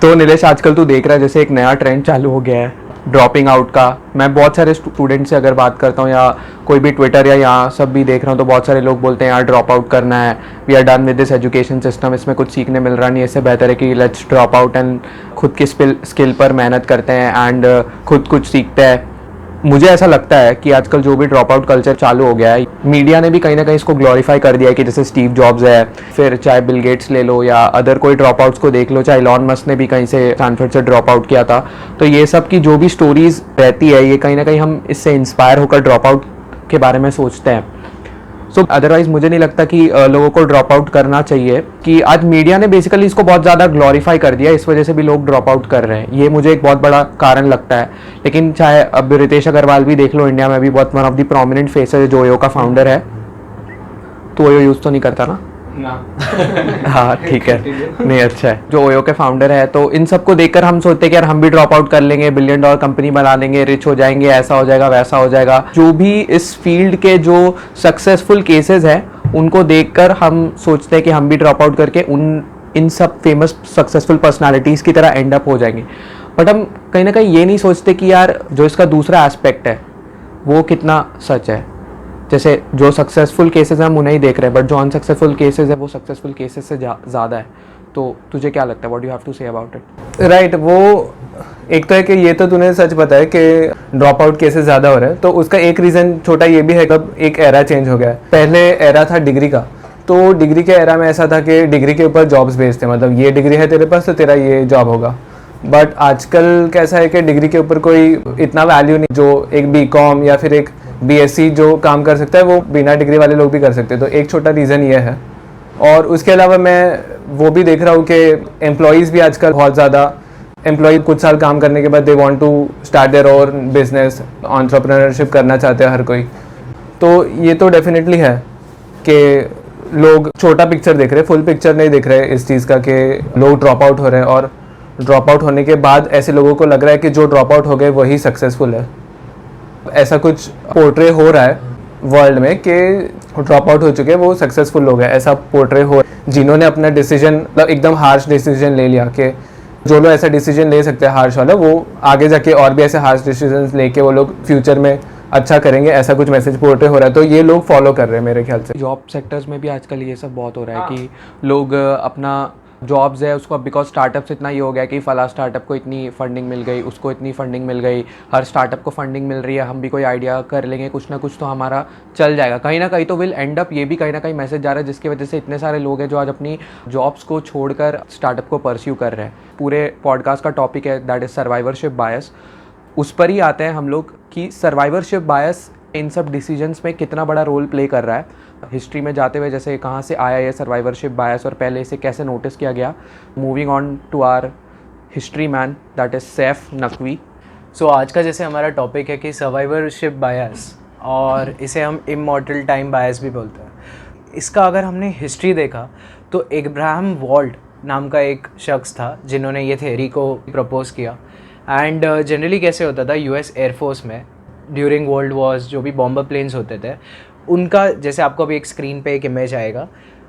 तो नीलेश, आजकल तू देख रहा है जैसे एक नया ट्रेंड चालू हो गया है ड्रॉपिंग आउट का। मैं बहुत सारे स्टूडेंट से अगर बात करता हूँ या कोई भी ट्विटर या यहाँ सब भी देख रहा हूँ तो बहुत सारे लोग बोलते हैं यार ड्रॉप आउट करना है, we are done with this education system, इसमें कुछ सीखने मिल रहा नहीं, इससे बेहतर है कि लेट्स ड्रॉप आउट एंड खुद की स्किल पर मेहनत करते हैं एंड खुद कुछ सीखते हैं। मुझे ऐसा लगता है कि आजकल जो भी ड्रॉप आउट कल्चर चालू हो गया है, मीडिया ने भी कहीं ना कहीं इसको ग्लोरीफाई कर दिया है कि जैसे स्टीव जॉब्स है, फिर चाहे बिल गेट्स ले लो या अदर कोई ड्रॉप आउट्स को देख लो, चाहे इलॉन मस्क ने भी कहीं से स्टैनफोर्ड से ड्रॉप आउट किया था। तो ये सब की जो भी स्टोरीज रहती है, ये कहीं ना कहीं हम इससे इंस्पायर होकर ड्रॉप आउट के बारे में सोचते हैं। सो अदरवाइज मुझे नहीं लगता कि लोगों को ड्रॉप आउट करना चाहिए, कि आज मीडिया ने बेसिकली इसको बहुत ज़्यादा ग्लोरीफाई कर दिया, इस वजह से भी लोग ड्रॉप आउट कर रहे हैं। ये मुझे एक बहुत बड़ा कारण लगता है। लेकिन चाहे अब रितेश अग्रवाल भी देख लो, इंडिया में भी बहुत one of the prominent face है, जो ओयो का फाउंडर है। तो ओयो यूज़ तो नहीं करता ना? हाँ ठीक है, नहीं अच्छा है। जो ओयो के फाउंडर है, तो इन सबको देखकर हम सोचते हैं कि यार हम भी ड्रॉप आउट कर लेंगे, $1 बिलियन कंपनी बना लेंगे, रिच हो जाएंगे, ऐसा हो जाएगा वैसा हो जाएगा। जो भी इस फील्ड के जो सक्सेसफुल केसेस हैं उनको देखकर हम सोचते हैं कि हम भी ड्रॉप आउट करके इन सब फेमस सक्सेसफुल पर्सनालिटीज़ की तरह एंड अप हो जाएंगे। बट हम कहीं ना कहीं ये नहीं सोचते कि यार जो इसका दूसरा एस्पेक्ट है वो कितना सच है। जैसे जो सक्सेसफुल केसेस हैं हम उन्हें ही देख रहे हैं, बट जो अनसक्सेसफुल केसेस है वो सक्सेसफुल केसेस से ज़्यादा है। तो तुझे क्या लगता है, what do you have to say about it? Right, वो एक तो है कि ये तो तूने सच बताया कि ड्रॉप आउट केसेस ज़्यादा हो रहे हैं, तो उसका एक रीज़न छोटा ये भी है कि अब एक एरा चेंज हो गया है। पहले एरा था डिग्री का, तो डिग्री के एरा में ऐसा था कि डिग्री के ऊपर जॉब्स बेस्ड थे, मतलब ये डिग्री है तेरे पास तो तेरा ये जॉब होगा। बट आजकल कैसा है कि डिग्री के ऊपर कोई इतना वैल्यू नहीं। जो एक बीकॉम या फिर एक बीएससी जो काम कर सकता है वो बिना डिग्री वाले लोग भी कर सकते हैं। तो एक छोटा रीज़न ये है। और उसके अलावा मैं वो भी देख रहा हूँ कि एम्प्लॉयज़ भी आजकल बहुत ज़्यादा, एम्प्लॉय कुछ साल काम करने के बाद they want to start their own business, entrepreneurship करना चाहते हैं हर कोई। तो ये तो डेफिनेटली है कि लोग छोटा पिक्चर देख रहे हैं, फुल पिक्चर नहीं देख रहे इस चीज़ का कि लोग ड्रॉप आउट हो रहे हैं। और ड्रॉप आउट होने के बाद ऐसे लोगों को लग रहा है कि जो ड्रॉप आउट हो गए वही सक्सेसफुल है। ऐसा कुछ पोर्ट्रे हो रहा है वर्ल्ड में कि ड्रॉप आउट हो चुके हैं वो सक्सेसफुल लोग हैं, ऐसा पोर्ट्रे हो जिन्होंने अपना डिसीजन मतलब एकदम हार्श डिसीजन ले लिया। कि जो लोग ऐसा डिसीजन ले सकते हैं हार्श वाला, वो आगे जाके और भी ऐसे हार्श डिसीजन लेके वो लोग फ्यूचर में अच्छा करेंगे, ऐसा कुछ मैसेज पोर्ट्रे हो रहा है। तो ये लोग फॉलो कर रहे हैं मेरे ख्याल से। जॉब सेक्टर्स में भी आजकल ये सब बहुत हो रहा है कि लोग अपना जॉब्स है उसको, बिकॉज स्टार्टअप्स इतना ये हो गया कि फला स्टार्टअप को इतनी फंडिंग मिल गई, उसको इतनी फंडिंग मिल गई, हर स्टार्टअप को फंडिंग मिल रही है, हम भी कोई आइडिया कर लेंगे, कुछ ना कुछ तो हमारा चल जाएगा, कहीं ना कहीं तो विल एंड अप। ये भी कहीं ना कहीं मैसेज जा रहा है जिसकी वजह से इतने सारे लोग हैं जो आज अपनी जॉब्स को छोड़कर स्टार्टअप को परस्यू कर रहे हैं। पूरे पॉडकास्ट का टॉपिक है दैट इज़ सर्वाइवरशिप बायस। उस पर ही आते हैं हम लोग कि सर्वाइवरशिप बायस इन सब डिसीजंस में कितना बड़ा रोल प्ले कर रहा है। हिस्ट्री में जाते हुए जैसे कहाँ से आया ये सर्वाइवरशिप बायस और पहले इसे कैसे नोटिस किया गया। Moving on to our history man that is Saif Naqvi. So आज का जैसे हमारा टॉपिक है कि सर्वाइवरशिप बायस, और इसे हम इमॉर्टल टाइम बायस भी बोलते हैं। इसका अगर हमने हिस्ट्री देखा तो इब्राहिम वॉल्ट नाम का एक शख्स था जिन्होंने ये थ्योरी को प्रपोज़ किया। एंड जनरली कैसे होता था यूएस एयरफोर्स में ड्यूरिंग वर्ल्ड वॉर्स, जो भी बॉम्बर प्लेन्स होते थे उनका, जैसे आपको अभी एक स्क्रीन पे एक इमेज आएगा,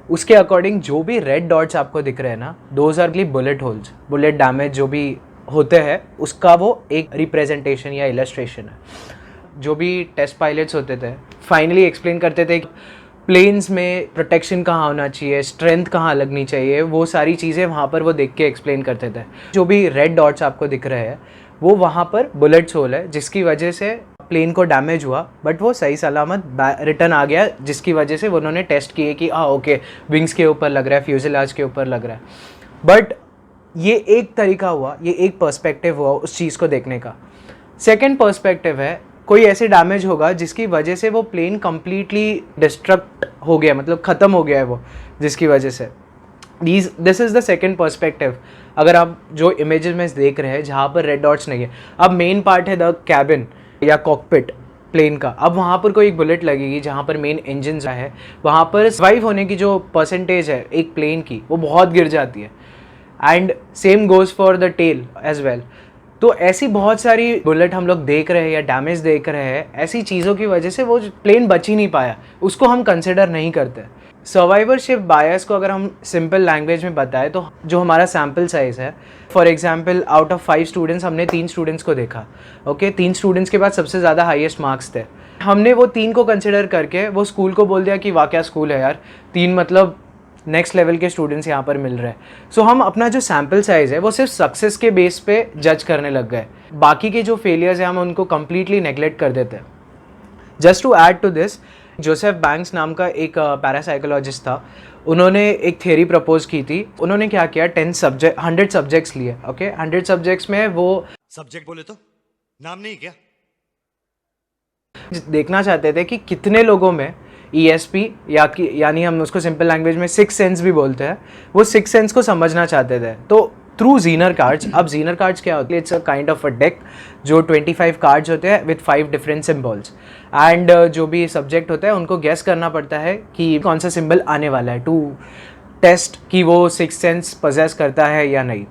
उसके अकॉर्डिंग जो भी रेड डॉट्स आपको दिख रहे हैं ना, दोज आर ली बुलेट होल्स, बुलेट डैमेज जो भी होते हैं उसका वो एक रिप्रेजेंटेशन या इलस्ट्रेशन है। जो भी टेस्ट पायलट्स होते थे फाइनली एक्सप्लेन करते थे प्लेन्स में प्रोटेक्शन कहाँ होना चाहिए, स्ट्रेंथ कहाँ लगनी चाहिए, वो सारी चीज़ें वहाँ पर वो देख के एक्सप्लेन करते थे। जो भी रेड डॉट्स आपको दिख रहे हैं वो वहाँ पर बुलेट्स होल है, जिसकी वजह से प्लेन को डैमेज हुआ बट वो सही सलामत रिटर्न आ गया, जिसकी वजह से उन्होंने टेस्ट किए कि ओके विंग्स के ऊपर लग रहा है, फ्यूज़ेलाज के ऊपर लग रहा है। बट ये एक तरीका हुआ, ये एक पर्सपेक्टिव हुआ उस चीज़ को देखने का। सेकंड पर्सपेक्टिव है कोई ऐसे डैमेज होगा जिसकी वजह से वो प्लेन कम्प्लीटली डिस्ट्रक्ट हो गया, मतलब ख़त्म हो गया है वो, जिसकी वजह से this is the second perspective. अगर आप जो इमेजेस में देख रहे हैं जहाँ पर रेड डॉट्स नहीं है, अब मेन पार्ट है द कैबिन या कॉकपिट प्लेन का, अब वहाँ पर कोई एक बुलेट लगेगी जहाँ पर मेन इंजन है, वहाँ पर सर्वाइव होने की जो परसेंटेज है एक प्लेन की वो बहुत गिर जाती है। And same goes for the tail as well. तो ऐसी बहुत सारी बुलेट हम लोग देख रहे हैं या डैमेज देख रहे हैं, ऐसी चीज़ों की वजह से वो प्लेन बच ही नहीं पाया, उसको हम कंसिडर नहीं करते। सर्वाइवरशिप बायस को अगर हम सिंपल लैंग्वेज में बताएं तो जो हमारा सैम्पल साइज़ है, for example out of 5 students हमने 3 स्टूडेंट्स को देखा, ओके 3 स्टूडेंट्स के पास सबसे ज़्यादा हाईएस्ट मार्क्स थे। हमने वो 3 को कंसिडर करके वो स्कूल को बोल दिया कि वाह क्या स्कूल है यार, 3 मतलब नेक्स्ट लेवल के स्टूडेंट्स यहाँ पर मिल रहे हैं। सो हम अपना जो सैम्पल साइज़ है वो सिर्फ सक्सेस के बेस पे जज करने लग गए, बाकी के जो फेलियर्स हैं हम उनको कम्प्लीटली नेगलेक्ट कर देते हैं। Just to add to this, Joseph Banks नाम का एक पैरासाइकोलॉजिस्ट था, उन्होंने एक थ्योरी प्रपोज की थी। उन्होंने क्या किया, 100 सब्जेक्ट्स लिए, ओके 100 सब्जेक्ट्स में वो सब्जेक्ट बोले तो नाम नहीं क्या देखना चाहते थे कि कितने लोगों में ESP यानी हम उसको सिंपल लैंग्वेज में 6 सेंस भी बोलते हैं, वो 6 सेंस को समझना चाहते थे। तो थ्रू जीनर कार्ड्स, अब जीनर कार्ड्स क्या होती है, it's a kind of a deck जो 25 कार्ड्स होते हैं विथ 5 डिफरेंट सिम्बल्स, एंड जो भी सब्जेक्ट होता है उनको गेस करना पड़ता है कि कौन सा सिंबल आने वाला है, टू टेस्ट कि वो 6 सेंस पजेस करता है या नहीं।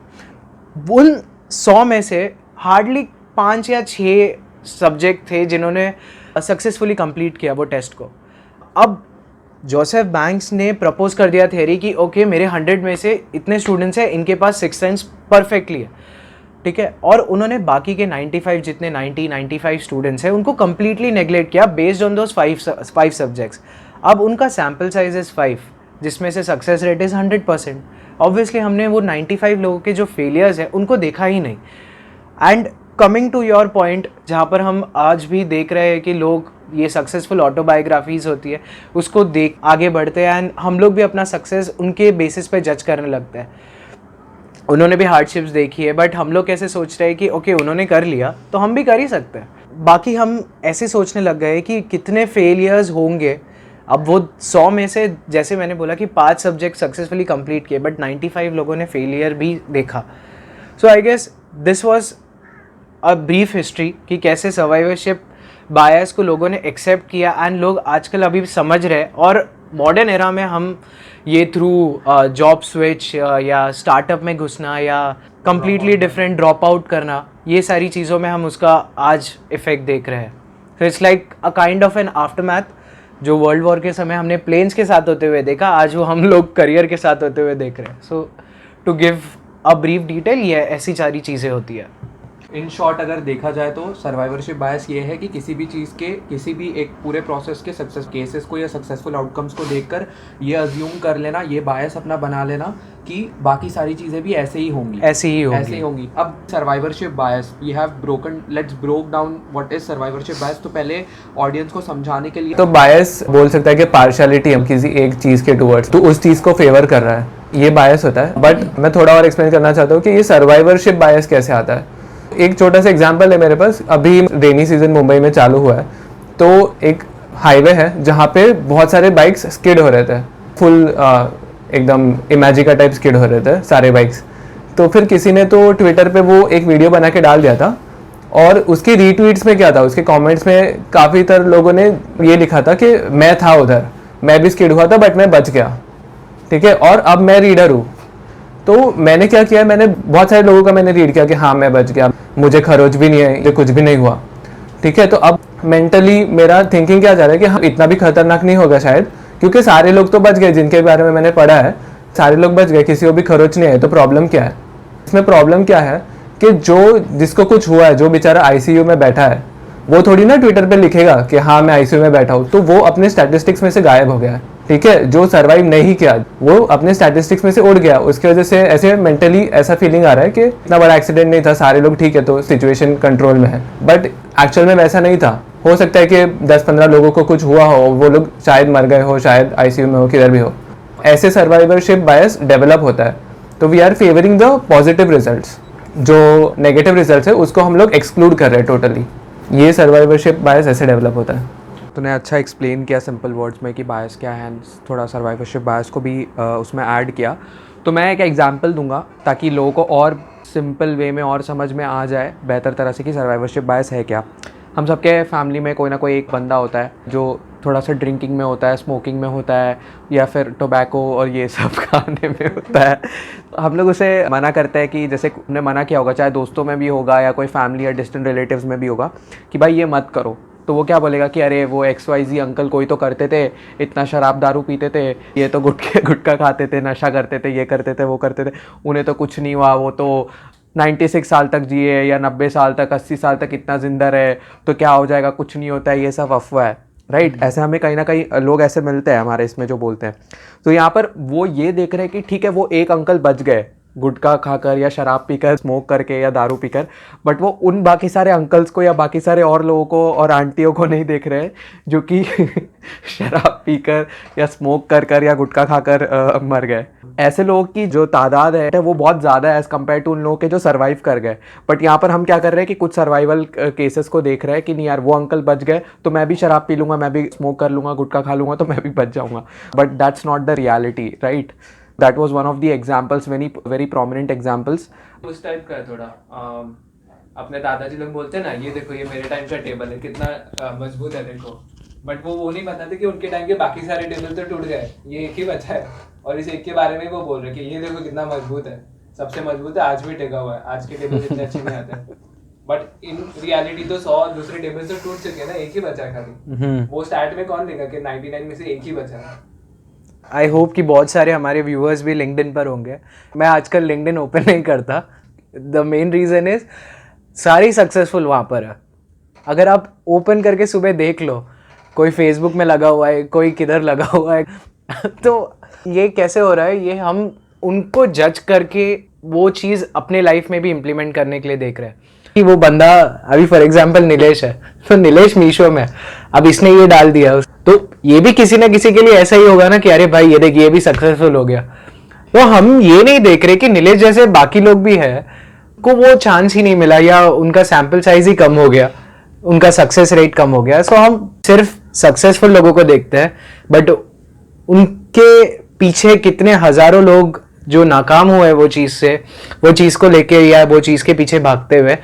उन 100 में से हार्डली 5 या 6 सब्जेक्ट थे जिन्होंने सक्सेसफुली कंप्लीट किया वो टेस्ट को। अब जोसेफ बैंक्स ने प्रपोज कर दिया थ्योरी कि ओके मेरे 100 में से इतने स्टूडेंट्स हैं, इनके पास 6 सेंस परफेक्टली है, ठीक है, और उन्होंने बाकी के 95 जितने 95 स्टूडेंट्स हैं उनको कम्प्लीटली नेगलेक्ट किया बेस्ड ऑन दोज 5 सब्जेक्ट्स। अब उनका सैम्पल साइज इज़ 5 जिसमें से सक्सेस रेट इज़ 100%। ऑब्वियसली हमने वो 95 लोगों के जो फेलियर्स हैं उनको देखा ही नहीं। And coming to your point, जहाँ पर हम आज भी देख रहे हैं कि लोग ये सक्सेसफुल ऑटोबायोग्राफीज़ होती है उसको देख आगे बढ़ते हैं, एंड हम लोग भी अपना सक्सेस उनके बेसिस पे जज करने लगते हैं। उन्होंने भी हार्डशिप्स देखी है, बट हम लोग कैसे सोच रहे हैं कि ओके उन्होंने कर लिया तो हम भी कर ही सकते हैं। बाकी हम ऐसे सोचने लग गए कि कितने फेलियर्स होंगे। अब वो 100 में से जैसे मैंने बोला कि 5 सब्जेक्ट सक्सेसफुली कंप्लीट किए, बट 95 लोगों ने फेलियर भी देखा। So I guess this was a brief history कि कैसे सर्वाइवरशिप बायस को लोगों ने एक्सेप्ट किया, एंड लोग आजकल अभी समझ रहे हैं। और मॉडर्न एरा में हम ये थ्रू जॉब स्विच या स्टार्टअप में घुसना या कम्प्लीटली डिफरेंट ड्रॉप आउट करना, ये सारी चीज़ों में हम उसका आज इफ़ेक्ट देख रहे हैं। So it's like a kind of an aftermath. जो वर्ल्ड वॉर के समय हमने प्लेन्स के साथ होते हुए देखा, आज वो हम लोग करियर के साथ होते हुए देख रहे हैं। So to give a brief detail, ये ऐसी सारी चीज़ें होती है। इन शॉर्ट अगर देखा जाए तो सर्वाइवरशिप बायस ये है कि किसी भी चीज़ के, किसी भी एक पूरे प्रोसेस के सक्सेस केसेस को या सक्सेसफुल आउटकम्स को देखकर ये अज्यूम कर लेना, ये बायस अपना बना लेना कि बाकी सारी चीज़ें भी ऐसे ही होंगी, ऐसे ही होंगी। अब survivorship bias we have broken, let's broke down what is survivorship bias. तो पहले ऑडियंस को समझाने के लिए, तो बायस बोल सकता है कि पार्शियलिटी हम किसी एक चीज़ के टूवर्ड्स, तो उस चीज़ को फेवर कर रहा है, ये बायस होता है। बट मैं थोड़ा और एक्सप्लेन करना चाहता हूँ कि ये सर्वाइवरशिप बायस कैसे आता है। एक छोटा सा एग्जांपल है मेरे पास। अभी रेनी सीजन मुंबई में चालू हुआ है, तो एक हाईवे है जहाँ पे बहुत सारे बाइक्स स्किड हो रहे थे, फुल एकदम इमेजिका टाइप स्किड हो रहे थे सारे बाइक्स। तो फिर किसी ने तो ट्विटर पे वो एक वीडियो बना के डाल दिया था, और उसके रीट्वीट्स में क्या था, उसके कमेंट्स में काफ़ी तरह लोगों ने ये लिखा था कि मैं था उधर, मैं भी स्किड हुआ था बट मैं बच गया, ठीक है, और अब मैं रीडर हूँ। तो मैंने क्या किया, मैंने बहुत सारे लोगों का मैंने रीड किया कि हाँ मैं बच गया, मुझे खरोच भी नहीं है, मुझे कुछ भी नहीं हुआ, ठीक है। तो अब मेंटली मेरा थिंकिंग क्या जा रहा है कि हाँ इतना भी खतरनाक नहीं होगा शायद, क्योंकि सारे लोग तो बच गए जिनके बारे में मैंने पढ़ा है, सारे लोग बच गए, किसी को भी खरोच नहीं है। तो प्रॉब्लम क्या है इसमें? प्रॉब्लम क्या है कि जो जिसको कुछ हुआ है, जो बेचारा ICU में बैठा है, वो थोड़ी ना ट्विटर पे लिखेगा कि हाँ मैं ICU में बैठा हूँ, तो वो अपने स्टैटिस्टिक्स में से गायब हो गया है, ठीक है। जो सर्वाइव नहीं किया वो अपने स्टैटिस्टिक्स में से उड़ गया, उसकी वजह से ऐसे मेंटली ऐसा फीलिंग आ रहा है कि इतना बड़ा एक्सीडेंट नहीं था, सारे लोग ठीक है, तो सिचुएशन कंट्रोल में है। बट एक्चुअल में वैसा नहीं था। हो सकता है कि 10-15 लोगों को कुछ हुआ हो, वो लोग शायद मर गए हो, शायद ICU में हो, किधर भी हो। ऐसे सर्वाइवरशिप बायस डेवलप होता है। तो we are favouring the positive results, जो नेगेटिव रिजल्ट्स है उसको हम लोग एक्सक्लूड कर रहे हैं टोटली। ये सर्वाइवरशिप बायस ऐसे डेवलप होता है। तूने अच्छा एक्सप्लेन किया सिंपल वर्ड्स में कि बायस क्या है, थोड़ा सर्वाइवरशिप बायस को भी उसमें ऐड किया। तो मैं एक एग्जांपल दूंगा ताकि लोगों को और सिंपल वे में और समझ में आ जाए बेहतर तरह से कि सर्वाइवरशिप बायस है क्या। हम सबके फैमिली में कोई ना कोई एक बंदा होता है जो थोड़ा सा ड्रिंकिंग में होता है, स्मोकिंग में होता है, या फिर टोबैको और ये सब खाने में होता है। हम लोग उसे मना करते हैं कि जैसे हमने मना किया होगा, चाहे दोस्तों में भी होगा या कोई फैमिली या डिस्टेंट रिलेटिव्स में भी होगा, कि भाई ये मत करो, तो वो क्या बोलेगा कि अरे वो XYZ अंकल कोई तो करते थे, इतना शराब दारू पीते थे, ये तो गुटखा खाते थे, नशा करते थे, ये करते थे, वो करते थे, उन्हें तो कुछ नहीं हुआ, वो तो 96 साल तक जिए या 90 साल तक, 80 साल तक इतना जिंदा रहे, तो क्या हो जाएगा, कुछ नहीं होता है, ये सब अफवाह है, राइट। ऐसे हमें कहीं ना कहीं लोग ऐसे मिलते हैं हमारे इसमें जो बोलते हैं। तो यहाँ पर वो ये देख रहे हैं कि ठीक है वो एक अंकल बच गए गुटखा खाकर या शराब पीकर, स्मोक करके या दारू पीकर, बट वो उन बाकी सारे अंकल्स को या बाकी सारे और लोगों को और आंटियों को नहीं देख रहे हैं जो कि शराब पीकर या स्मोक कर कर या गुटखा खाकर मर गए। ऐसे लोगों की जो तादाद है वो बहुत ज़्यादा है एज़ कम्पेयर टू उन लोगों के जो सर्वाइव कर गए। बट यहाँ पर हम क्या कर रहे हैं कि कुछ सर्वाइवल केसेस को देख रहे हैं कि नहीं यार वो अंकल बच गए तो मैं भी शराब पी लूँगा, मैं भी स्मोक कर लूँगा, गुटखा खा लूँगा तो मैं भी बच जाऊँगा। But that's not the reality, right. That was one of the examples, very prominent examples. उस टाइप का है थोड़ा। अपने दादाजी लोग बोलते हैं ना, ये देखो ये मेरे टाइम का टेबल है, कितना मजबूत है देखो। बट वो नहीं बताते कि उनके टाइम के बाकी सारे टेबल तो टूट गए, ये एक ही बचा है, और इस एक के बारे में वो बोल रहे कि ये देखो कितना मजबूत है, सबसे मजबूत है, आज भी टिका हुआ है, आज के टेबल इतने अच्छे नहीं आते। बट इन रियलिटी तो 100 दूसरे टेबल से टूट चुके हैं ना, एक ही बचा है खाली। वो स्टार्ट में कौन देगा कि 99 में से एक ही बचा है। आई होप कि बहुत सारे हमारे व्यूअर्स भी लिंक्डइन पर होंगे। मैं आजकल लिंक्डइन ओपन नहीं करता। द मेन रीज़न इज़ सारी सक्सेसफुल वहाँ पर है। अगर आप ओपन करके सुबह देख लो, कोई फेसबुक में लगा हुआ है, कोई किधर लगा हुआ है तो ये कैसे हो रहा है, ये हम उनको जज करके वो चीज़ अपने लाइफ में भी इम्प्लीमेंट करने के लिए देख रहे हैं कि वो बंदा, अभी फॉर एग्जांपल नीलेश है, तो नीलेश मीशो में, अब इसने ये डाल दिया, तो ये भी किसी ना किसी के लिए ऐसा ही होगा ना कि अरे भाई ये देख ये भी सक्सेसफुल हो गया। तो हम ये नहीं देख रहे कि नीलेश जैसे बाकी लोग भी है को वो चांस ही नहीं मिला, या उनका सैंपल साइज ही कम हो गया, उनका सक्सेस रेट कम हो गया। सो हम सिर्फ सक्सेसफुल लोगों को देखते हैं, बट उनके पीछे कितने हजारों लोग जो नाकाम हुए वो चीज़ को लेके या वो चीज़ के पीछे भागते हुए,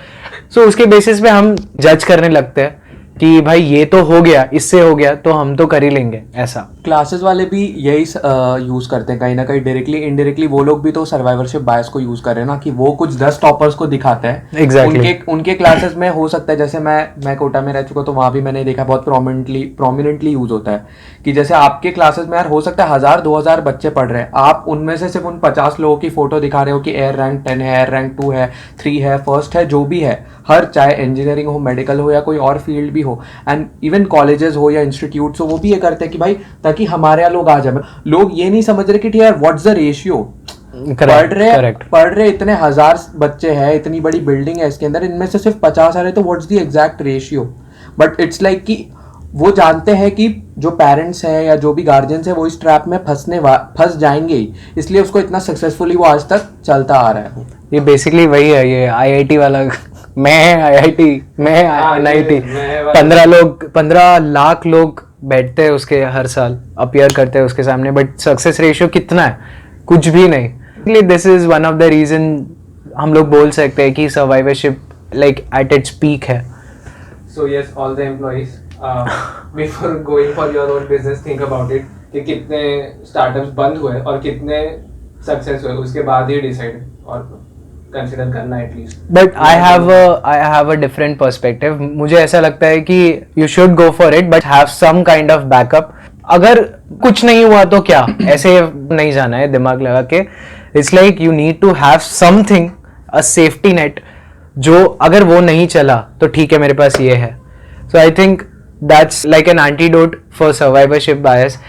सो उसके बेसिस पे हम जज करने लगते हैं कि भाई ये तो हो गया, इससे हो गया तो हम तो कर ही लेंगे। ऐसा क्लासेस वाले भी यही यूज़ करते हैं कहीं ना कहीं, डायरेक्टली इनडायरेक्टली वो लोग भी तो सर्वाइवरशिप बायस को यूज़ कर रहे हैं ना, कि वो कुछ 10 टॉपर्स को दिखाते हैं। Exactly. उनके क्लासेस में हो सकता है, जैसे मैं कोटा में रह चुका तो वहाँ भी मैंने देखा बहुत प्रोमिनेंटली यूज़ होता है कि जैसे आपके क्लासेस में यार हो सकता है 1000-2000 बच्चे पढ़ रहे हैं, आप उनमें से सिर्फ उन 50 लोगों की फोटो दिखा रहे हो कि एयर रैंक 10 है, एयर रैंक 2 है, 3 है, फर्स्ट है, जो भी है, हर चाहे इंजीनियरिंग हो, मेडिकल हो या कोई और फील्ड भी हो, एंड इवन कॉलेजेस हो या इंस्टीट्यूट्स हो, वो भी ये करते हैं कि भाई ताकि हमारे यहाँ लोग आ जाए। लोग ये नहीं समझ रहे कि यार व्हाट्स द रेशियो, पढ़ रहे इतने 1000 बच्चे हैं, इतनी बड़ी बिल्डिंग है, इसके अंदर इनमें से सिर्फ 50 आ रहे, तो what's the exact ratio. But it's like कि वो जानते हैं कि जो पेरेंट्स हैं या जो भी गार्जियंस हैं वो इस ट्रैप में फंस जाएंगे ही, इसलिए उसको इतना सक्सेसफुली वो आज तक चलता आ रहा है। ये बेसिकली वही है, ये IIT वाला मैं IIT, मैं NIT, 15 लाख लोग बैठते हैं उसके, हर साल अपीयर करते हैं उसके सामने, बट सक्सेस रेशियो कितना है, कुछ भी नहीं। This is one of the reason हम लोग बोल सकते हैं कि survivorship like at its peak है। So yes, all the employees, before going for your own business, think about it कि कितने स्टार्टअप्स बंद हुए और कितने सक्सेस हुए, उसके बाद ही डिसाइड और कंसिडर करना at least. But I have a different perspective. मुझे ऐसा लगता है कि you should go for it, but have some kind of backup. अगर कुछ नहीं हुआ तो क्या, ऐसे नहीं जाना है दिमाग लगा के। It's like you need to have something, a safety net, जो अगर वो नहीं चला तो ठीक है मेरे पास ये है। So I think that's like an antidote for survivorship bias.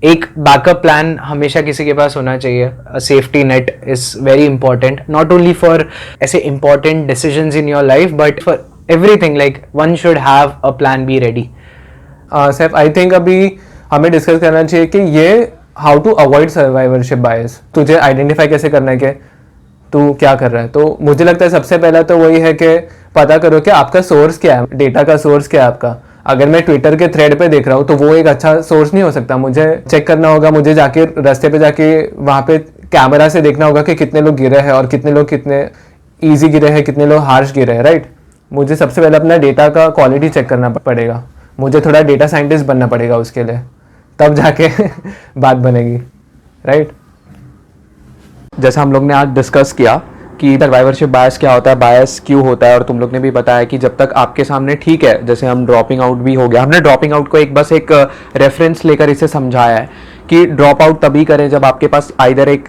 एक बैकअप प्लान हमेशा किसी के पास होना चाहिए। A safety net is very important, not only for ऐसे important decisions in your life, but for everything. Like one should have a plan B ready. Saif, I think अभी हमें डिस्कस करना चाहिए कि ये how to avoid survivorship bias. तुझे identify कैसे करना है कि तू क्या कर रहा है। तो मुझे लगता है सबसे पहला तो वही है कि पता करो कि आपका सोर्स क्या है, डेटा का सोर्स क्या है आपका। अगर मैं ट्विटर के थ्रेड पे देख रहा हूँ तो वो एक अच्छा सोर्स नहीं हो सकता। मुझे चेक करना होगा, मुझे जाके रास्ते पे जाके वहाँ पे कैमरा से देखना होगा कि कितने लोग गिरे हैं और कितने लोग कितने ईजी गिरे हैं, कितने लोग हार्श गिरे हैं, राइट। मुझे सबसे पहले अपना डेटा का क्वालिटी चेक करना पड़ेगा। मुझे थोड़ा डेटा साइंटिस्ट बनना पड़ेगा उसके लिए, तब जाके बात बनेगी, राइट। जैसा हम लोग ने आज डिस्कस किया कि सर्वाइवरशिप बायस क्या होता है, बायस क्यों होता है, और तुम लोग ने भी बताया कि जब तक आपके सामने ठीक है, जैसे हम ड्रॉपिंग आउट भी हो गया, हमने ड्रॉपिंग आउट को बस एक रेफरेंस लेकर इसे समझाया है कि ड्रॉप आउट तभी करें जब आपके पास आइदर एक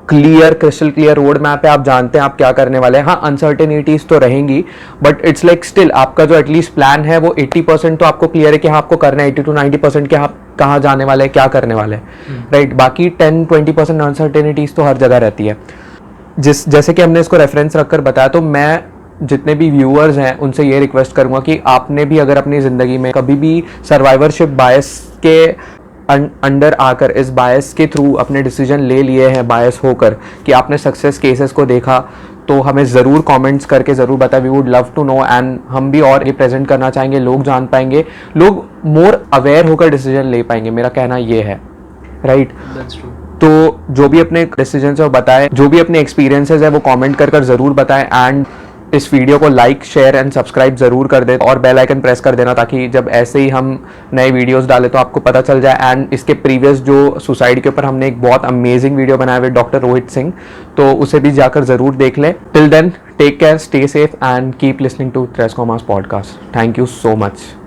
clear crystal clear road map है, आप जानते हैं आप क्या करने वाले हैं। हाँ, अनसर्टेनिटीज तो रहेंगी, बट इट्स लाइक स्टिल आपका जो एटलीस्ट प्लान है वो 80% तो आपको क्लियर है कि हाँ आपको करना है, 80 to 90% कि आप कहाँ जाने वाले हैं, क्या करने वाले हैं, राइट। बाकी 10-20% अनसर्टेनिटीज तो हर जगह रहती है। जैसे कि हमने इसको रेफरेंस रखकर बताया, तो मैं जितने भी व्यूअर्स हैं उनसे ये रिक्वेस्ट करूंगा कि आपने भी अगर अपनी ज़िंदगी में कभी भी सर्वाइवरशिप बायस के अंडर आकर, इस बायस के थ्रू अपने डिसीजन ले लिए हैं बायस होकर, कि आपने सक्सेस केसेस को देखा, तो हमें ज़रूर कमेंट्स करके ज़रूर बताएं। We would love to know, and हम भी और ये प्रेजेंट करना चाहेंगे, लोग जान पाएंगे, लोग मोर अवेयर होकर डिसीजन ले पाएंगे। मेरा कहना ये है, राइट। तो जो भी अपने डिसीजन है वो बताएं, जो भी अपने एक्सपीरियंसेस है वो कमेंट कर ज़रूर बताएं, एंड इस वीडियो को लाइक शेयर एंड सब्सक्राइब ज़रूर कर दें, और बेल आइकन प्रेस कर देना ताकि जब ऐसे ही हम नए वीडियोस डालें तो आपको पता चल जाए। एंड इसके प्रीवियस जो सुसाइड के ऊपर हमने एक बहुत अमेजिंग वीडियो बनाया हुआ है डॉक्टर रोहित सिंह, तो उसे भी जाकर ज़रूर देख लें। Till then take care, stay safe and keep listening to Trace Commerce podcast. Thank you so much.